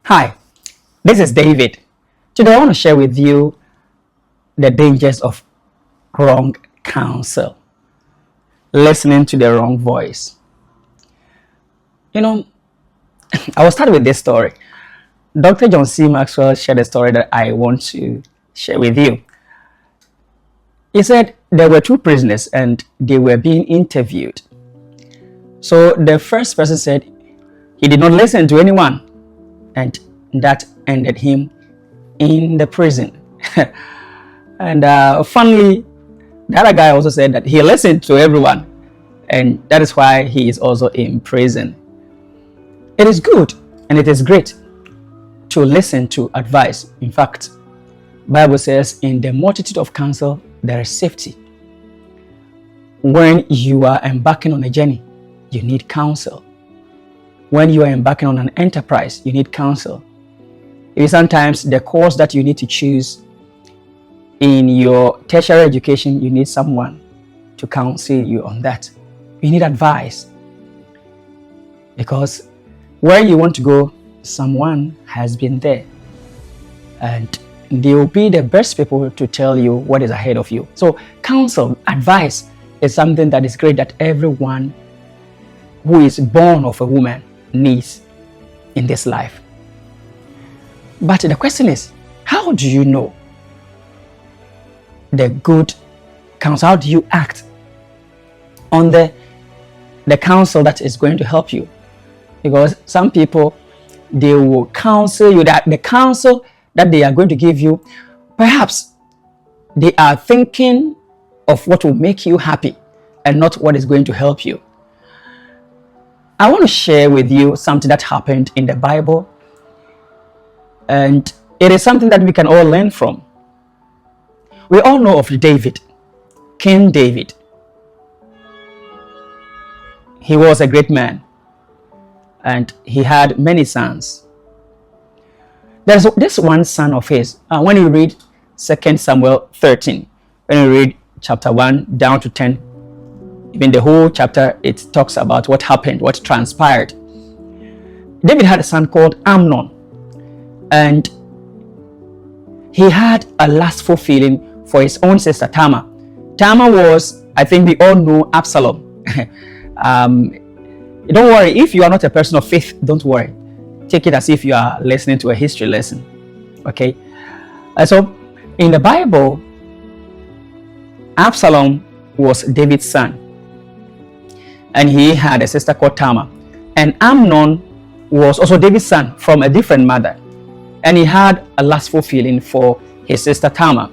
Hi, this is David. Today I want to share with you the dangers of wrong counsel, listening to the wrong voice. I will start with this story. Dr. John C. Maxwell shared a story that I want to share with you. He said there were two prisoners and they were being interviewed. So the first person said he did not listen to anyone, and that ended him in the prison. And funnily, the other guy also said that he listened to everyone, and that is why he is also in prison. It is good and it is great to listen to advice. In fact, Bible says in the multitude of counsel there is safety. When you are embarking on a journey, you need counsel. When you are embarking on an enterprise, you need counsel. Maybe sometimes the course that you need to choose in your tertiary education, you need someone to counsel you on that. You need advice. Because where you want to go, someone has been there. And they will be the best people to tell you what is ahead of you. So counsel, advice is something that is great that everyone who is born of a woman needs in this life. But the question is, how do you know the good counsel? How do you act on the counsel that is going to help you? Because some people, they will counsel you that the counsel that they are going to give you, perhaps they are thinking of what will make you happy and not what is going to help you. I want to share with you something that happened in the Bible, and it is something that we can all learn from. We all know of David, King David. He was a great man and he had many sons. There's this one son of his. When you read 2 Samuel 13, when you read chapter 1 down to 10, even the whole chapter, it talks about what happened, what transpired. David had a son called Amnon, and he had a lustful feeling for his own sister Tamar. Tamar was, I think we all know, Absalom. Don't worry, if you are not a person of faith, don't worry. Take it as if you are listening to a history lesson. Okay? So, in the Bible, Absalom was David's son, and he had a sister called Tamar. And Amnon was also David's son from a different mother, and he had a lustful feeling for his sister Tamar.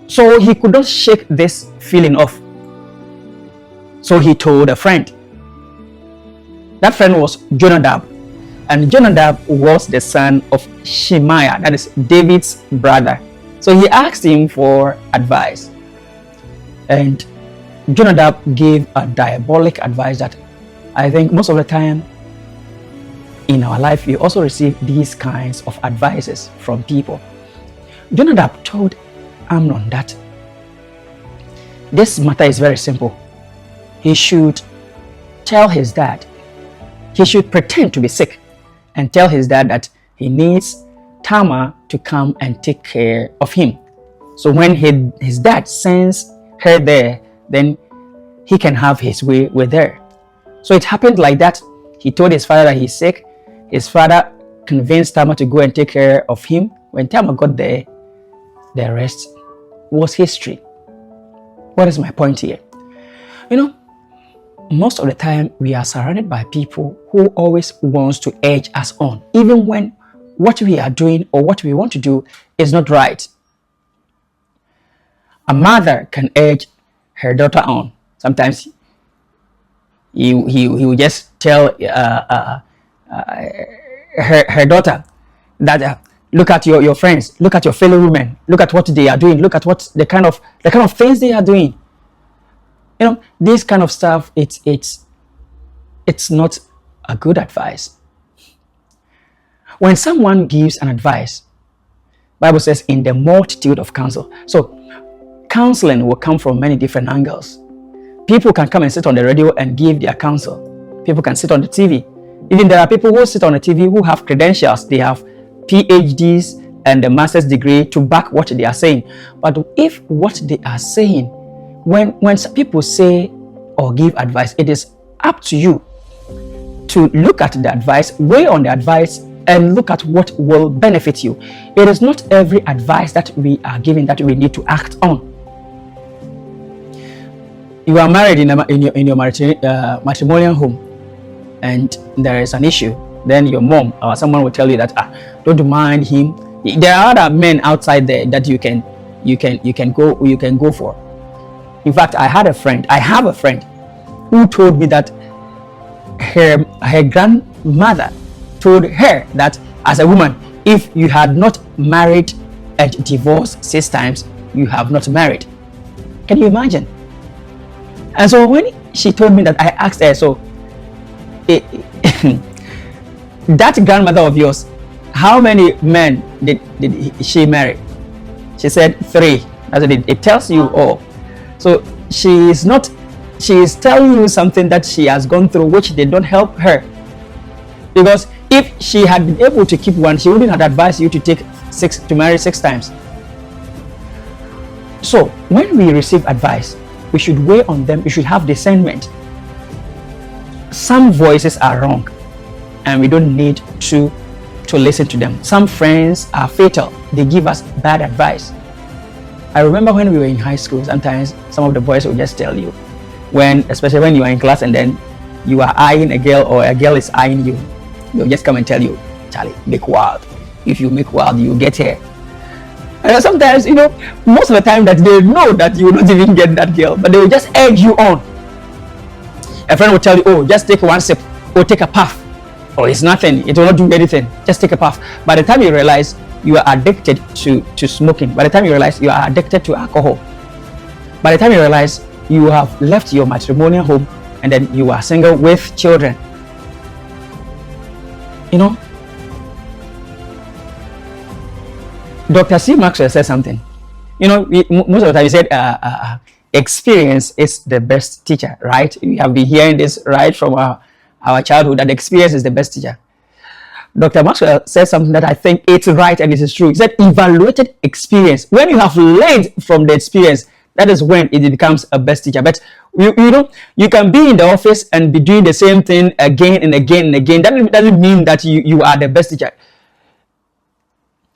So he could not shake this feeling off. So he told a friend. That friend was Jonadab, and Jonadab was the son of Shemaiah, that is David's brother. So he asked him for advice, and Jonadab gave a diabolic advice that I think most of the time in our life we also receive these kinds of advices from people. Jonadab told Amnon that this matter is very simple. He should tell his dad, he should pretend to be sick and tell his dad that he needs Tamar to come and take care of him. So when his dad sends her there, then he can have his way with her. So it happened like that. He told his father that he's sick. His father convinced Tamar to go and take care of him. When Tamar got there, the rest was history. What is my point here? Most of the time we are surrounded by people who always wants to edge us on, even when what we are doing or what we want to do is not right. A mother can edge her daughter on. Sometimes he will just tell her daughter that look at your friends, look at your fellow women, look at what they are doing, look at what the kind of things they are doing. This kind of stuff, it's not a good advice. When someone gives an advice, Bible says in the multitude of counsel. So counseling will come from many different angles. People can come and sit on the radio and give their counsel. People can sit on the TV Even there are people who sit on a TV who have credentials. They have PhDs and a master's degree to back what they are saying. But if what they are saying, when some people say or give advice, it is up to you to look at the advice, weigh on the advice, and look at what will benefit you. It is not every advice that we are giving that we need to act on. You are married in your matrimonial home, and there is an issue. Then your mom or someone will tell you that don't mind him. There are other men outside there that you can go for. In fact, I have a friend who told me that her grandmother told her that as a woman, if you had not married and divorced 6 times, you have not married. Can you imagine? And so when she told me that, I asked her, so that grandmother of yours, how many men did she marry? She said 3. That's what it tells you all. So she is telling you something that she has gone through, which they don't help her. Because if she had been able to keep one, she wouldn't have advised you to marry 6 times. So when we receive advice, we should weigh on them. We should have discernment. Some voices are wrong, and we don't need to listen to them. Some friends are fatal. They give us bad advice. I remember when we were in high school, sometimes some of the boys will just tell you, especially when you are in class and then you are eyeing a girl or a girl is eyeing you, they'll just come and tell you, Charlie, make wild. If you make wild, you get here. And sometimes, most of the time that they know that you will not even get that girl, but they will just urge you on. A friend will tell you, just take 1 sip, or take a puff. Oh, it's nothing, it will not do anything, just take a puff. By the time you realize you are addicted to smoking, by the time you realize you are addicted to alcohol, by the time you realize you have left your matrimonial home and then you are single with children. Dr. C. Maxwell said something. Most of the time he said experience is the best teacher, right? We have been hearing this right from our childhood, that experience is the best teacher. Dr. Maxwell said something that I think it's right and it is true. He said evaluated experience. When you have learned from the experience, that is when it becomes a best teacher. But you can be in the office and be doing the same thing again and again and again. That doesn't mean that you are the best teacher.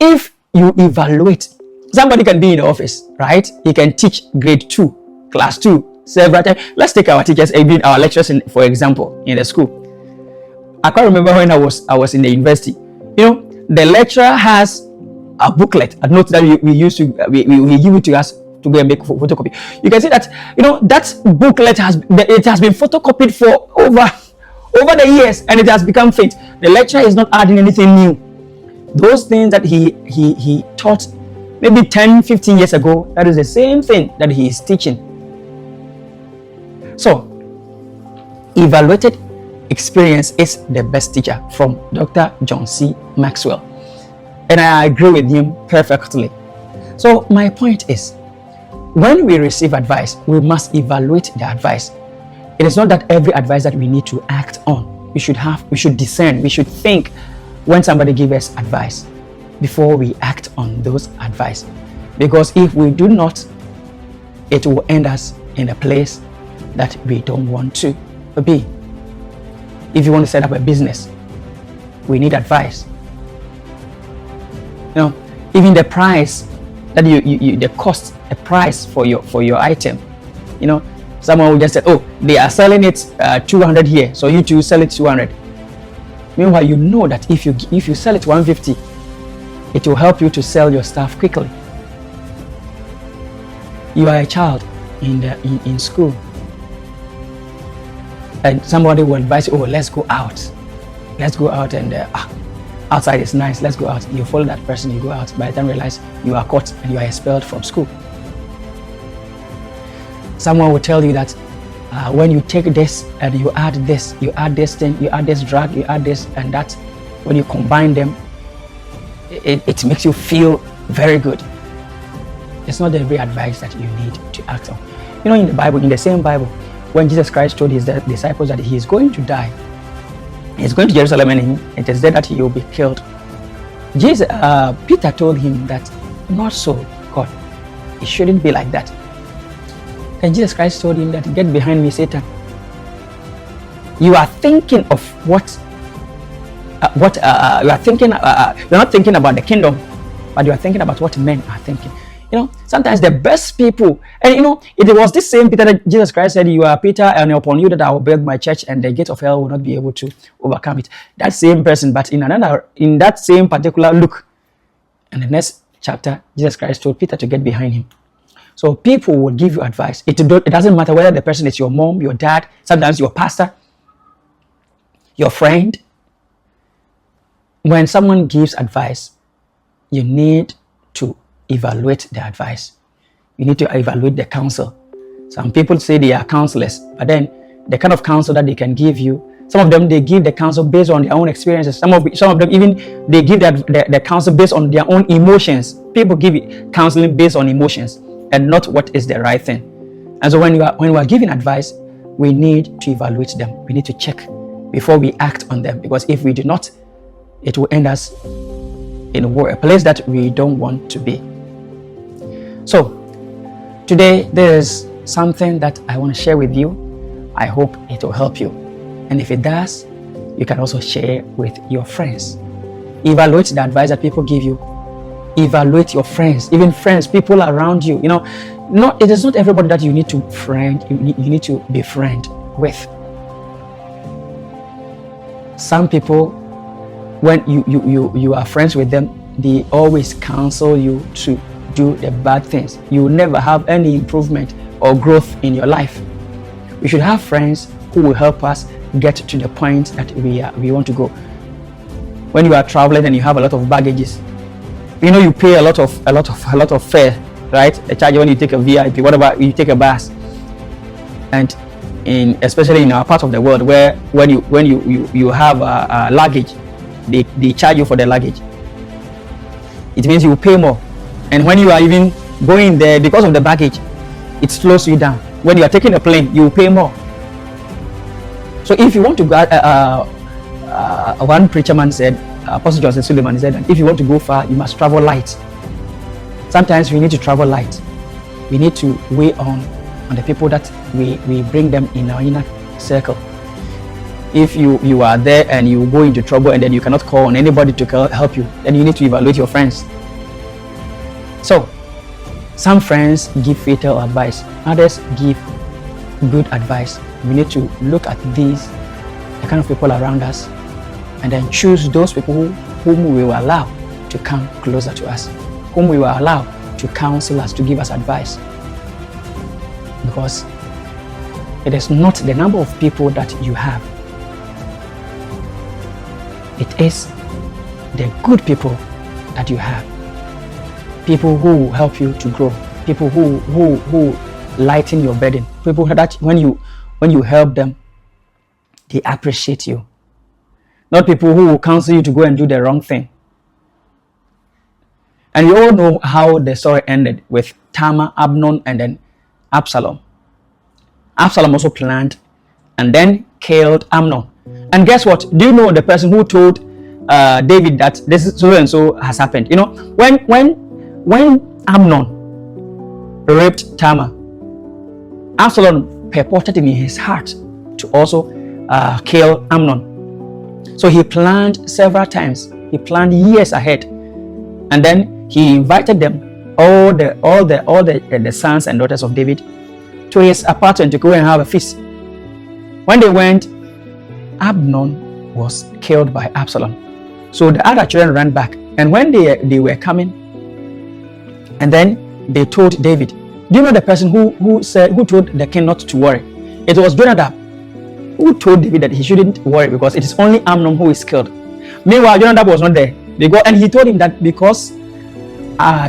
If you evaluate, somebody can be in the office, right? He can teach grade 2, class 2 several times. Let's take our teachers, our lecturers, for example, in the school. I can't remember when I was in the university. The lecturer has a booklet, a note that we used to we give it to us to go and make photocopy. You can see that that booklet has been photocopied for over the years, and it has become faint. The lecturer is not adding anything new. Those things that he taught maybe 10-15 years ago, that is the same thing that he is teaching. So evaluated experience is the best teacher, from Dr. John C. Maxwell, and I agree with him perfectly. So my point is, when we receive advice, we must evaluate the advice. It is not that every advice that we need to act on. We should discern, we should think when somebody gives us advice before we act on those advice. Because if we do not, it will end us in a place that we don't want to be. If you want to set up a business, we need advice. Even the price that the cost, a price for your item. Someone will just say, oh, they are selling it 200 here, so you too sell it 200. Meanwhile, you know that if you sell it 150, it will help you to sell your stuff quickly. You are a child in school, and somebody will advise you, oh, let's go out and outside is nice, let's go out. You follow that person, you go out. By the time you realize, you are caught and you are expelled from school. Someone will tell you that when you take this and you add this thing, you add this drug, you add this and that, when you combine them, it makes you feel very good. It's not every advice that you need to act on. In the Bible, in the same Bible, when Jesus Christ told his disciples that he is going to die, He's going to Jerusalem and it is there that he will be killed. Peter told him that, not so, God. It shouldn't be like that. And Jesus Christ told him that, get behind me, Satan. You are thinking of you are thinking. You're not thinking about the kingdom, but you are thinking about what men are thinking. Sometimes the best people, and it was this same Peter that Jesus Christ said, you are Peter, and upon you that I will build my church, and the gate of hell will not be able to overcome it. That same person, but in that same particular Luke, in the next chapter, Jesus Christ told Peter to get behind him. So people will give you advice. It doesn't matter whether the person is your mom, your dad, sometimes your pastor, your friend. When someone gives advice, you need to evaluate the advice. You need to evaluate the counsel. Some people say they are counselors, but then the kind of counsel that they can give you, some of them, they give the counsel based on their own experiences. Some of them even, they give the counsel based on their own emotions. People give counseling based on emotions and not what is the right thing. And so when we are giving advice, we need to evaluate them. We need to check before we act on them, because if we do not, it will end us in a place that we don't want to be. So today there's something that I want to share with you. I hope it will help you, and if it does, you can also share with your friends. Evaluate the advice that people give you. Evaluate your friends, even friends, people around you. It is not everybody that you need to you need to be friend with. Some people, when you are friends with them, they always counsel you to do the bad things. You will never have any improvement or growth in your life. We should have friends who will help us get to the point that we want to go. When you are traveling and you have a lot of baggages, you pay a lot of fare, right? The charge when you take a VIP, whatever, you take a bus, and especially in our part of the world where when you have a luggage, they charge you for the luggage. It means you will pay more, and when you are even going there, because of the baggage, it slows you down. When you are taking a plane, you will pay more. So if you want to go, one preacher man said, Apostle Joseph Suleiman said that if you want to go far, you must travel light. Sometimes we need to travel light. We need to weigh on the people that we bring them in our inner circle. If you are there and you go into trouble and then you cannot call on anybody to help you, then you need to evaluate your friends. So some friends give fatal advice, others give good advice. We need to look at the kind of people around us, and then choose those people whom we will allow to come closer to us, whom we will allow to counsel us, to give us advice. Because it is not the number of people that you have, it is the good people that you have. People who will help you to grow, people who lighten your burden, people that when you help them, they appreciate you. Not people who will counsel you to go and do the wrong thing. And we all know how the story ended with Tamar, Amnon, and then Absalom. Absalom also planned and then killed Amnon. And guess what? Do you know the person who told David that this is so and so has happened? When Amnon raped Tamar, Absalom purported in his heart to also kill Amnon. So he planned several times. He planned years ahead, and then he invited them, all the sons and daughters of David, to his apartment to go and have a feast. When they went, Amnon was killed by Absalom. So the other children ran back, and when they were coming, and then they told David. Do you know the person who told the king not to worry? It was Jonadab, who told David that he shouldn't worry because it is only Amnon who is killed. Meanwhile, Jonadab was not there. And he told him that because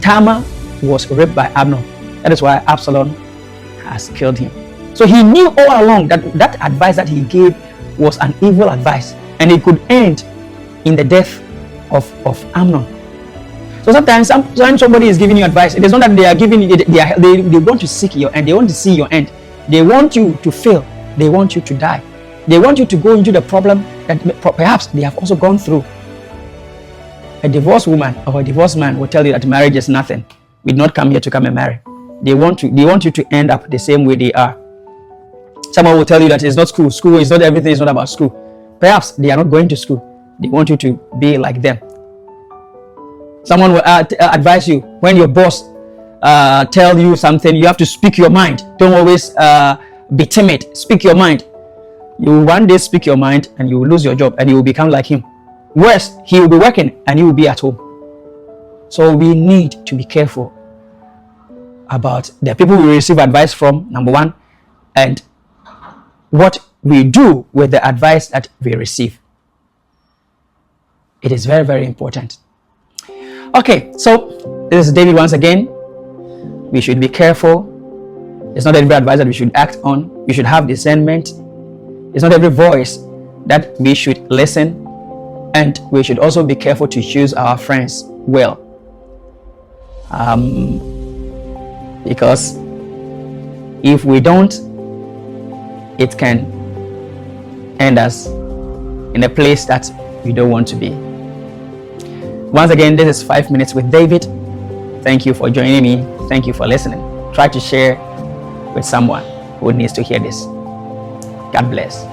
Tamar was raped by Amnon, that is why Absalom has killed him. So he knew all along that advice that he gave was an evil advice, and it could end in the death of Amnon. So sometimes somebody is giving you advice, it is not that they are giving you, they want to seek your end, they want to see your end. They want you to fail, they want you to die. They want you to go into the problem that perhaps they have also gone through. A divorced woman or a divorced man will tell you that marriage is nothing. We did not come here to come and marry. They want you to end up the same way they are. Someone will tell you that it's not school. School is not everything. It's not about school. Perhaps they are not going to school. They want you to be like them. Someone will advise you when your boss tell you something, you have to speak your mind. Don't always be timid. Speak your mind. You will one day speak your mind and you will lose your job and you will become like him. Worse, he will be working and you will be at home. So we need to be careful about the people we receive advice from, number one, and what we do with the advice that we receive. It is very, very important. Okay, so this is David once again. We should be careful. It's not every advice that we should act on. We should have discernment. It's not every voice that we should listen. And we should also be careful to choose our friends well. Because if we don't, it can end us in a place that we don't want to be. Once again, this is 5 Minutes with David. Thank you for joining me. Thank you for listening. Try to share with someone who needs to hear this. God bless.